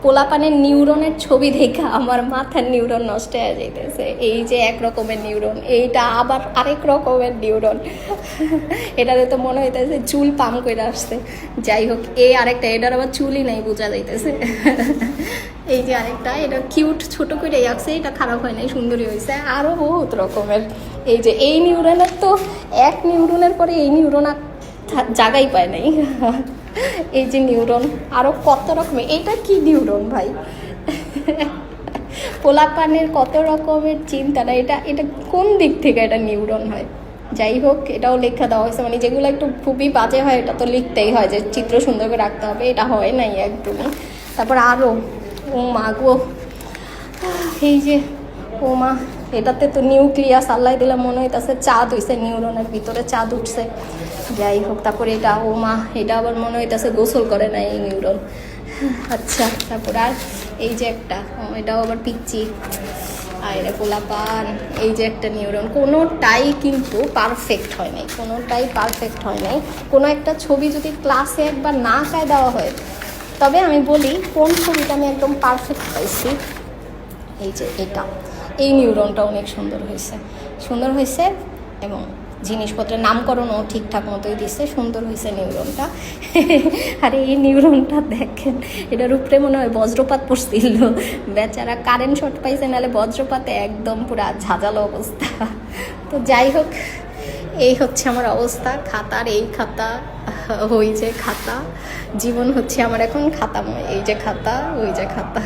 পোলাপানের নিউরনের ছবি দেখে আমার মাথার নিউরন নষ্ট হয়ে যাইতেছে। এই যে এক রকমের নিউরন, এইটা আবার আরেক রকমের নিউরন। এটাতে তো মনে হইতেছে চুল পাম করে আসছে। যাই হোক, এই আরেকটা, এটার আবার চুলই নাই, বোঝা যাইতেছে। এই যে আরেকটা, এটা কিউট ছোট করে আসছে, এটা খারাপ হয় নাই, সুন্দরী হয়েছে। আরও বহুত রকমের। এই যে এই নিউরনের তো এক নিউরনের পরে এই নিউরন আর জায়গাই পায় নাই। এই যে নিউরন, আরও কত রকমের। এটা কি নিউরন ভাই? পোলাপানের কত রকমের চিন্তা না, এটা এটা কোন দিক থেকে এটা নিউরন হয়? যাই হোক, এটাও লেখা দেওয়া হয়েছে, মানে যেগুলো একটু খুবই বাজে হয় এটা তো লিখতেই হয় যে চিত্র সুন্দর করে রাখতে হবে, এটা হয় নাই একদমই। তারপর আরও, ও মা গো, এই যে ও মা, এটাতে তো নিউক্লিয়াস আল্লাহ দিলে মনে হইতেছে চাঁদ হইছে, নিউরনের ভিতরে চাঁদ উঠছে। যাই হোক, তারপরে এটা ও মা, এটা আবার মনে হইতেছে গোসল করে না এই নিউরন। আচ্ছা, তারপর আর এই যে একটা, এটাও আবার পিচ্ছি, আর এটা পোলাপান। এই যে একটা নিউরন, কোনোটাই কিন্তু পারফেক্ট হয় নাই, কোনোটাই পারফেক্ট হয় নাই। কোনো একটা ছবি যদি ক্লাসে একবার না আঁকায় দেওয়া হয়, তবে আমি বলি কোন ছবিটা আমি একদম পারফেক্ট পাইছি, এই যে এটা, এই নিউরনটা অনেক সুন্দর হয়েছে, সুন্দর হয়েছে। এবং জিনিসপত্রের নামকরণও ঠিকঠাক মতোই দিচ্ছে, সুন্দর হয়েছে নিউরনটা। আর এই নিউরনটা দেখেন, এটার উপরে মনে হয় বজ্রপাত পড়ছিল, বেচারা কারেন্ট শর্ট পাইছে, নাহলে বজ্রপাতে একদম পুরা ঝাঁঝালো অবস্থা। তো যাই হোক, এই হচ্ছে আমার অবস্থা। খাতার এই খাতা, ওই যে খাতা, জীবন হচ্ছে আমার এখন খাতাময়। এই যে খাতা, ওই যে খাতা,